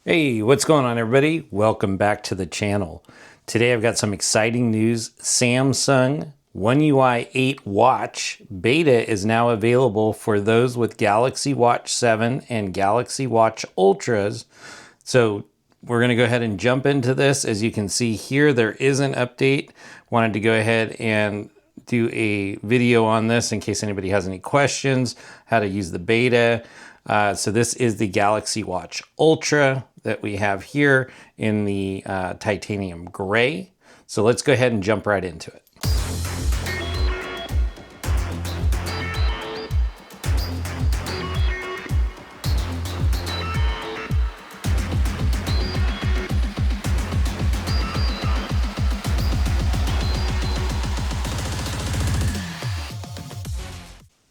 Hey, what's going on everybody? Welcome back to the channel. Today I've got some exciting news. Samsung One UI 8 Watch beta is now available for those with Galaxy Watch 7 and Galaxy Watch Ultras. So we're going to go ahead and jump into this. As you can see here, there is an update. Wanted to go ahead and do a video on this in case anybody has any questions, how to use the beta. So this is the Galaxy Watch Ultra that we have here in the titanium gray. So let's go ahead and jump right into it.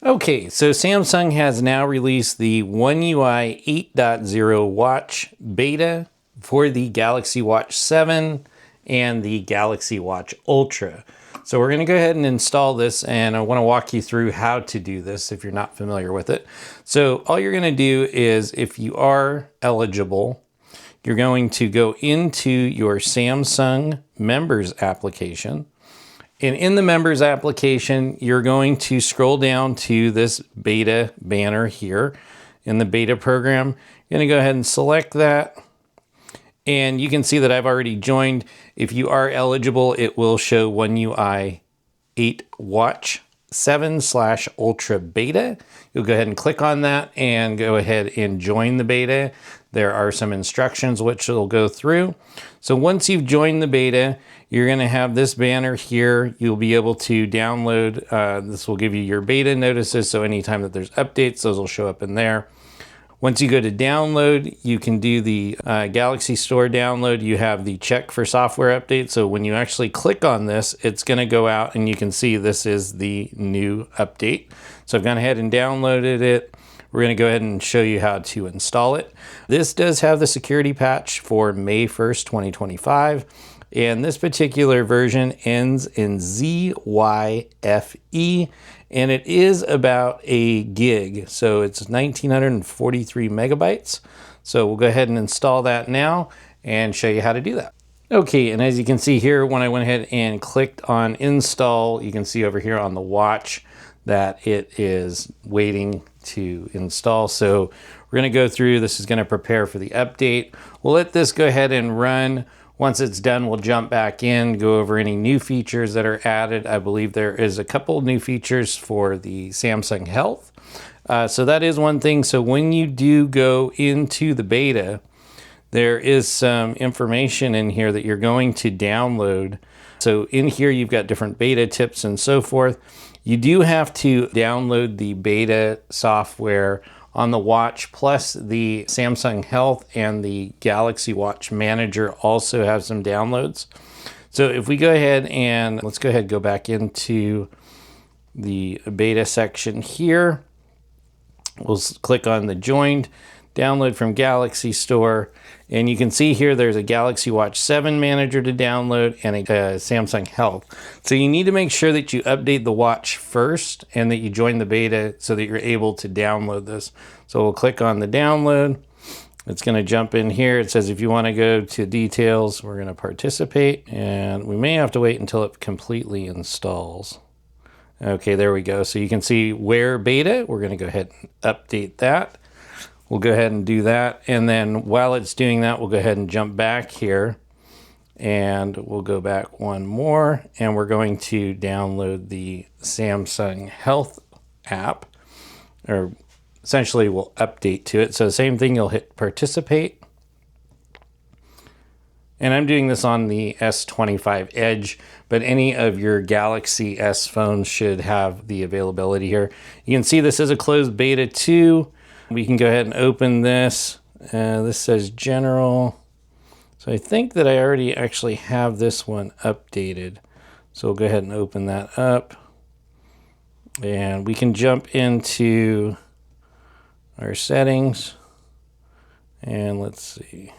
Okay, so Samsung has now released the One UI 8.0 Watch beta for the Galaxy Watch 7 and the Galaxy Watch Ultra. So we're going to go ahead and install this, and I want to walk you through how to do this if you're not familiar with it. So all you're going to do is, if you are eligible, you're going to go into your Samsung members application. And in the members application, you're going to scroll down to this beta banner here in the beta program. You're going to go ahead and select that. And you can see that I've already joined. If you are eligible, it will show One UI 8 Watch 7/Ultra Beta. You'll go ahead and click on that and go ahead and join the beta. There are some instructions which will go through. So once you've joined the beta, you're going to have this banner here. You'll be able to download. This will give you your beta notices. So anytime that there's updates, those will show up in there. Once you go to download, you can do the Galaxy Store download. You have the check for software updates. So when you actually click on this, it's going to go out and you can see this is the new update. So I've gone ahead and downloaded it. We're going to go ahead and show you how to install it. This does have the security patch for May 1st, 2025. And this particular version ends in ZYFE, and it is about a gig. So it's 1943 megabytes. So we'll go ahead and install that now and show you how to do that. Okay, and as you can see here, when I went ahead and clicked on install, you can see over here on the watch that it is waiting to install. So we're going to go through. This is going to prepare for the update. We'll let this go ahead and run. Once it's done, we'll jump back in, go over any new features that are added. I believe there is a couple new features for the Samsung Health. So that is one thing. So when you do go into the beta, there is some information in here that you're going to download. So in here, you've got different beta tips and so forth. You do have to download the beta software on the watch, plus the Samsung Health and the Galaxy Watch Manager also have some downloads. So if we go ahead and let's go ahead and go back into the beta section here. We'll click on the joined, download from Galaxy Store. And you can see here there's a Galaxy Watch 7 Manager to download and a Samsung Health. So you need to make sure that you update the watch first and that you join the beta so that you're able to download this. So we'll click on the download. It's going to jump in here. It says if you want to go to details, we're going to participate. And we may have to wait until it completely installs. Okay, there we go. So you can see where beta. We're going to go ahead and update that. We'll go ahead and do that. And then while it's doing that, we'll go ahead and jump back here and we'll go back one more. And we're going to download the Samsung Health app, or essentially we'll update to it. So same thing, you'll hit participate. And I'm doing this on the S25 Edge, but any of your Galaxy S phones should have the availability here. You can see this is a closed beta 2. We can go ahead and open this. This says general. So I think that I already actually have this one updated. So we'll go ahead and open that up. And we can jump into our settings. And let's see.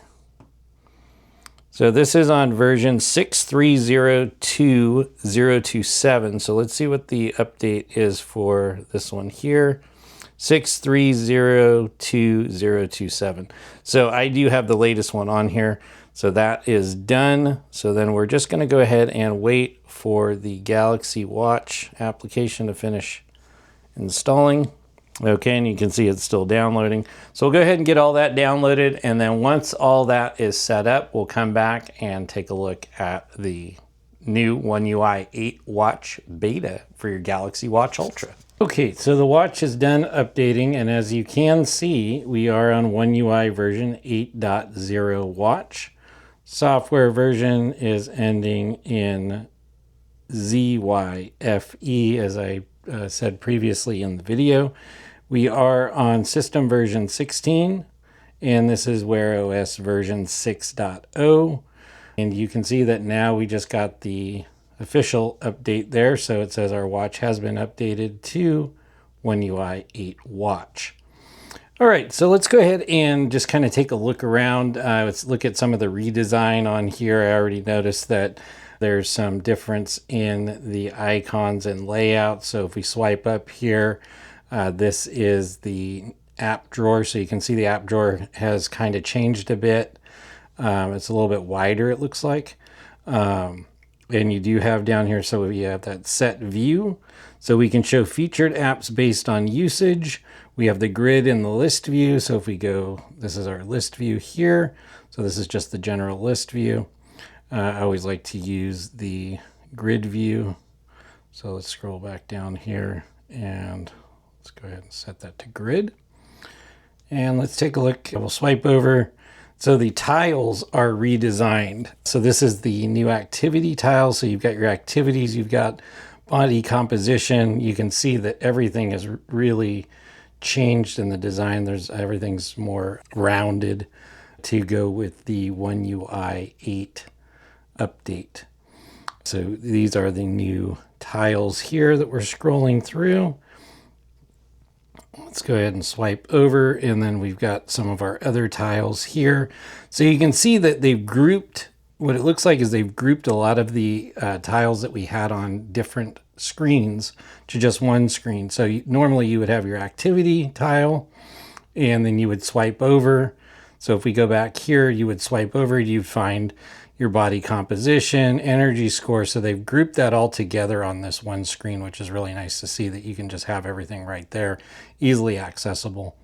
So this is on version 6302027. So let's see what the update is for this one here. 6302027. So I do have the latest one on here. So that is done. So then we're just going to go ahead and wait for the Galaxy Watch application to finish installing. Okay, and you can see it's still downloading. So we'll go ahead and get all that downloaded, and then once all that is set up, we'll come back and take a look at the new One UI 8 watch beta for your Galaxy Watch Ultra. Okay, so the watch is done updating, and as you can see, we are on One UI version 8.0 watch. Software version is ending in ZYFE, as I said previously in the video. We are on system version 16, and this is Wear OS version 6.0. And you can see that now we just got the official update there. So it says our watch has been updated to One UI 8 watch. All right, so let's go ahead and just kind of take a look around. Let's look at some of the redesign on here. I already noticed that there's some difference in the icons and layout. So if we swipe up here, this is the app drawer. So you can see the app drawer has kind of changed a bit. It's a little bit wider, it looks like. And you do have down here, so we have that set view. So we can show featured apps based on usage. We have the grid and the list view. So if we go, this is our list view here. So this is just the general list view. I always like to use the grid view. So let's scroll back down here and let's go ahead and set that to grid. And let's take a look. We'll swipe over. So the tiles are redesigned. So this is the new activity tile. So you've got your activities, you've got body composition. You can see that everything is really changed in the design. Everything's more rounded to go with the One UI 8 update. So these are the new tiles here that we're scrolling through. Let's go ahead and swipe over, and then we've got some of our other tiles here. So you can see that they've grouped, what it looks like is they've grouped a lot of the tiles that we had on different screens to just one screen. So normally you would have your activity tile, and then you would swipe over. So if we go back here, you would swipe over, you'd find your body composition, energy score. So they've grouped that all together on this one screen, which is really nice to see that you can just have everything right there, easily accessible.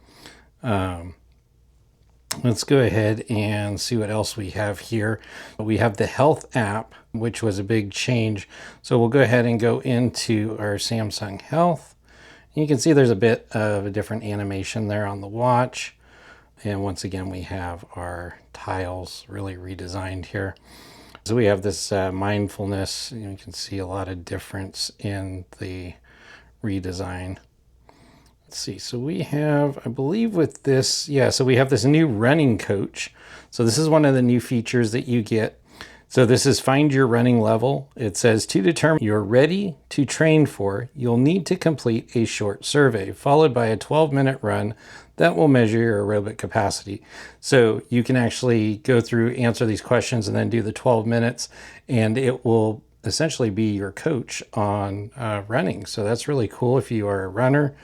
Let's go ahead and see what else we have here. We have the health app, which was a big change. So we'll go ahead and go into our Samsung Health. And you can see there's a bit of a different animation there on the watch. And once again, we have our tiles really redesigned here. So we have this mindfulness. You can see a lot of difference in the redesign. Let's see, so we have, I believe with this, yeah, so we have this new running coach. So this is one of the new features that you get. So this is find your running level. It says to determine you're ready to train for, you'll need to complete a short survey followed by a 12-minute run that will measure your aerobic capacity. So you can actually go through, answer these questions, and then do the 12 minutes, and it will essentially be your coach on running. So that's really cool if you are a runner.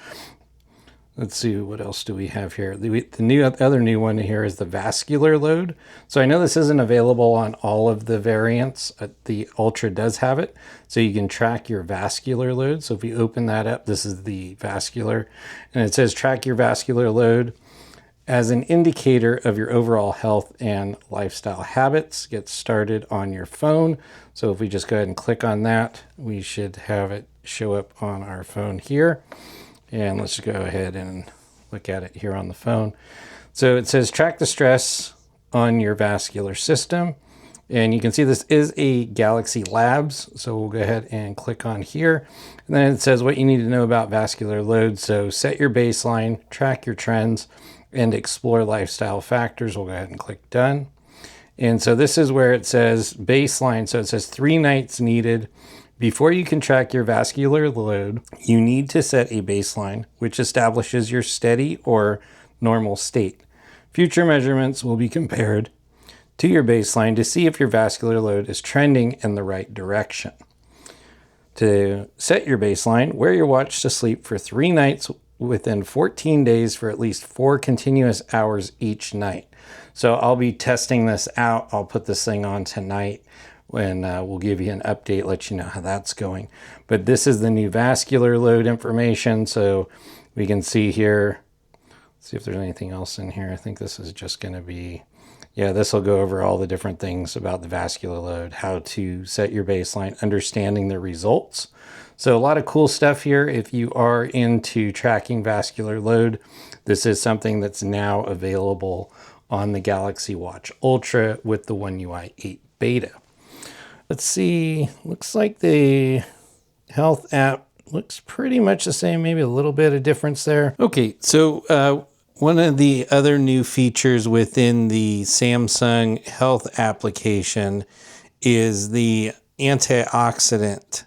Let's see, what else do we have here? The other new one here is the vascular load. So I know this isn't available on all of the variants. The Ultra does have it. So you can track your vascular load. So if we open that up, this is the vascular. And it says track your vascular load as an indicator of your overall health and lifestyle habits. Get started on your phone. So if we just go ahead and click on that, we should have it show up on our phone here. And let's go ahead and look at it here on the phone. So it says track the stress on your vascular system. And you can see this is a Galaxy Labs. So we'll go ahead and click on here. And then it says what you need to know about vascular load. So set your baseline, track your trends, and explore lifestyle factors. We'll go ahead and click done. And so this is where it says baseline. So it says 3 nights needed. Before you can track your vascular load, you need to set a baseline, which establishes your steady or normal state. Future measurements will be compared to your baseline to see if your vascular load is trending in the right direction. To set your baseline, wear your watch to sleep for 3 nights within 14 days for at least 4 continuous hours each night. So I'll be testing this out. I'll put this thing on tonight when we'll give you an update, let you know how that's going. But this is the new vascular load information. So we can see here, let's see if there's anything else in here. I think this is just going to be, yeah, this will go over all the different things about the vascular load, how to set your baseline, understanding the results. So a lot of cool stuff here. If you are into tracking vascular load, this is something that's now available on the Galaxy Watch Ultra with the One UI 8 beta. Let's see, looks like the health app looks pretty much the same, maybe a little bit of difference there. Okay, so one of the other new features within the Samsung Health application is the antioxidant.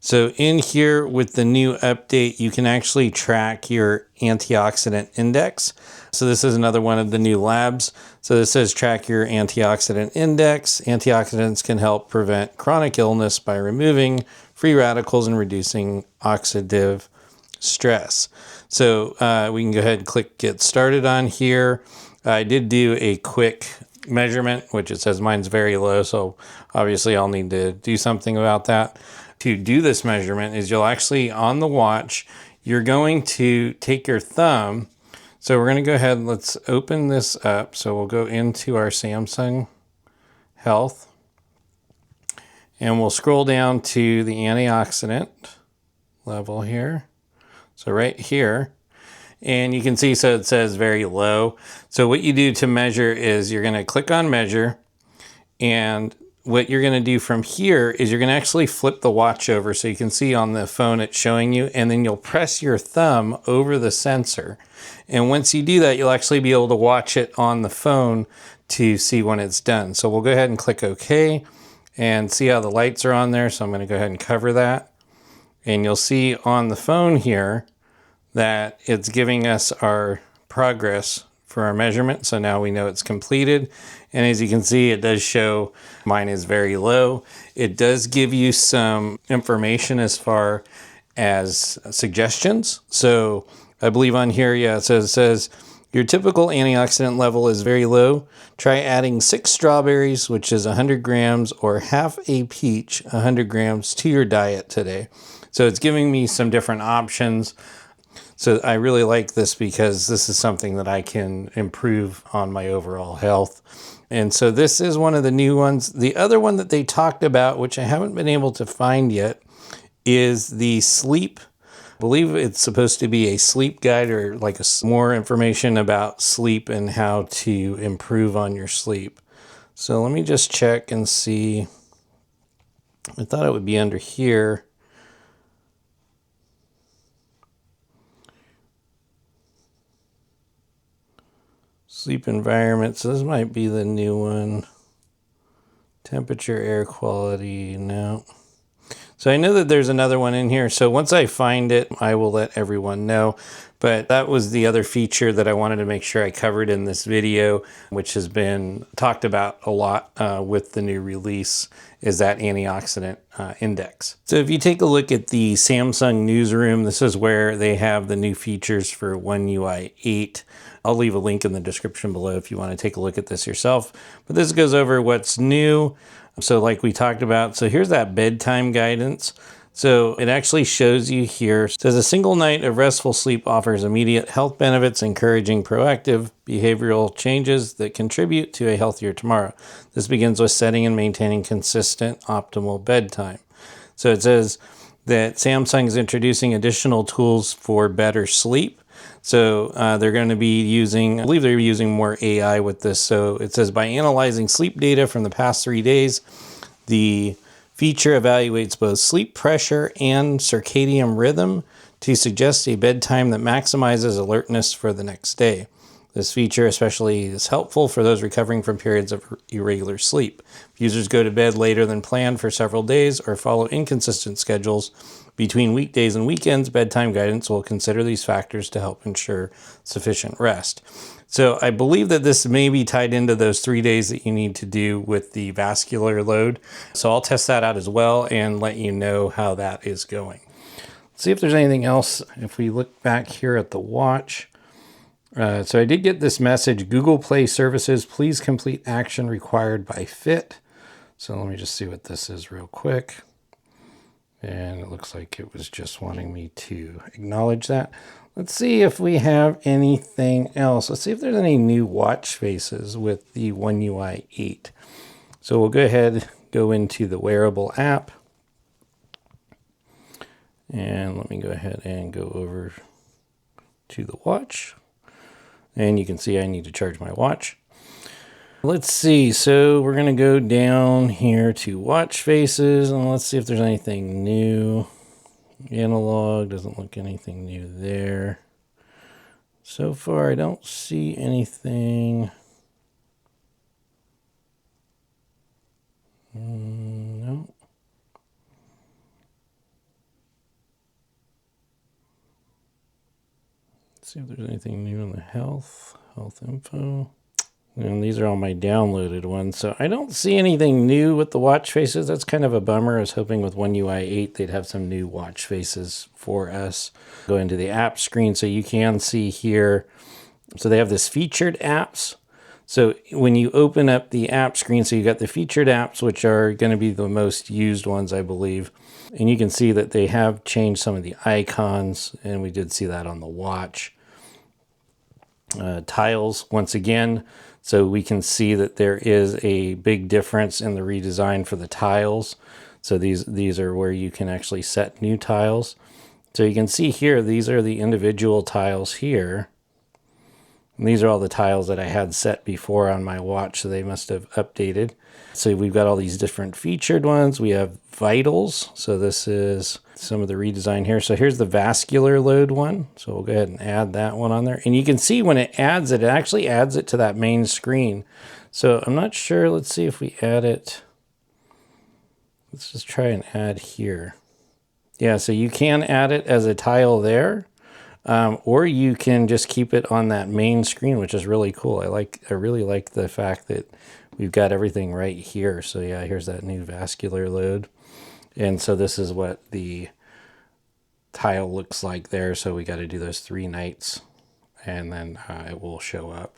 So in here with the new update, you can actually track your antioxidant index. So this is another one of the new labs. So this says track your antioxidant index. Antioxidants can help prevent chronic illness by removing free radicals and reducing oxidative stress. So we can go ahead and click get started on here. I did do a quick measurement, which it says mine's very low. So obviously I'll need to do something about that. To do this measurement is you'll actually on the watch, you're going to take your thumb. So we're going to go ahead and let's open this up. So we'll go into our Samsung Health and we'll scroll down to the antioxidant level here. So right here, and you can see, so it says very low. So what you do to measure is you're going to click on measure, and what you're going to do from here is you're going to actually flip the watch over so you can see on the phone it's showing you, and then you'll press your thumb over the sensor. And once you do that, you'll actually be able to watch it on the phone to see when it's done. So we'll go ahead and click OK and see how the lights are on there. So I'm going to go ahead and cover that. And you'll see on the phone here that it's giving us our progress for our measurement. So now we know it's completed. And as you can see, it does show mine is very low. It does give you some information as far as suggestions. So I believe on here, yeah, it says your typical antioxidant level is very low. Try adding 6 strawberries, which is 100 grams, or half a peach, 100 grams, to your diet today. So it's giving me some different options. So I really like this because this is something that I can improve on my overall health. And so this is one of the new ones. The other one that they talked about, which I haven't been able to find yet, is the sleep. I believe it's supposed to be a sleep guide or like more information about sleep and how to improve on your sleep. So let me just check and see. I thought it would be under here. Sleep environment, so this might be the new one. Temperature, air quality, no. So I know that there's another one in here. So once I find it, I will let everyone know. But that was the other feature that I wanted to make sure I covered in this video, which has been talked about a lot with the new release, is that antioxidant index. So if you take a look at the Samsung newsroom, this is where they have the new features for One UI 8. I'll leave a link in the description below if you want to take a look at this yourself. But this goes over what's new. So like we talked about, so here's that bedtime guidance. So it actually shows you here. It says a single night of restful sleep offers immediate health benefits, encouraging proactive behavioral changes that contribute to a healthier tomorrow. This begins with setting and maintaining consistent, optimal bedtime. So it says that Samsung is introducing additional tools for better sleep. So they're going to be using, I believe they're using more AI with this. So it says by analyzing sleep data from the past 3 days, the feature evaluates both sleep pressure and circadian rhythm to suggest a bedtime that maximizes alertness for the next day. This feature especially is helpful for those recovering from periods of irregular sleep. If users go to bed later than planned for several days or follow inconsistent schedules between weekdays and weekends, bedtime guidance will consider these factors to help ensure sufficient rest. So I believe that this may be tied into those 3 days that you need to do with the vascular load. So I'll test that out as well and let you know how that is going. see if there's anything else. If we look back here at the watch, so I did get this message, Google Play services, please complete action required by Fit. So let me just see what this is real quick. And it looks like it was just wanting me to acknowledge that. Let's see if we have anything else. Let's see if there's any new watch faces with the One UI 8. So we'll go ahead, go into the wearable app. And let me go ahead and go over to the watch. And you can see I need to charge my watch. Let's see, so we're gonna go down here to watch faces and let's see if there's anything new. Analog, doesn't look anything new there. So far, I don't see anything. No. Let's see if there's anything new in the health info. And these are all my downloaded ones. So I don't see anything new with the watch faces. That's kind of a bummer. I was hoping with One UI 8, they'd have some new watch faces for us. Go into the app screen so you can see here. So they have this featured apps. So when you open up the app screen, so you got the featured apps, which are going to be the most used ones, I believe. And you can see that they have changed some of the icons, and we did see that on the watch. Tiles, once again, so we can see that there is a big difference in the redesign for the tiles. So these are where you can actually set new tiles. So you can see here, these are the individual tiles here. And these are all the tiles that I had set before on my watch, so they must have updated. So we've got all these different featured ones. We have vitals. So this is some of the redesign here. So here's the vascular load one. So we'll go ahead and add that one on there. And you can see when it adds it, it actually adds it to that main screen. So I'm not sure. Let's see if we add it. Let's just try and add here. Yeah, so you can add it as a tile there. Or you can just keep it on that main screen, which is really cool. I really like the fact that we've got everything right here. So yeah, here's that new vascular load. And so this is what the tile looks like there. So we got to do those 3 nights and then it will show up.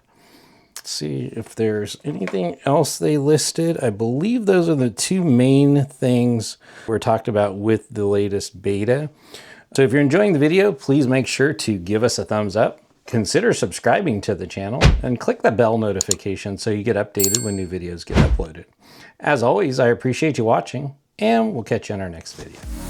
Let's see if there's anything else they listed. I believe those are the 2 main things we're talked about with the latest beta. So if you're enjoying the video, please make sure to give us a thumbs up, consider subscribing to the channel, and click the bell notification so you get updated when new videos get uploaded. As always, I appreciate you watching, and we'll catch you in our next video.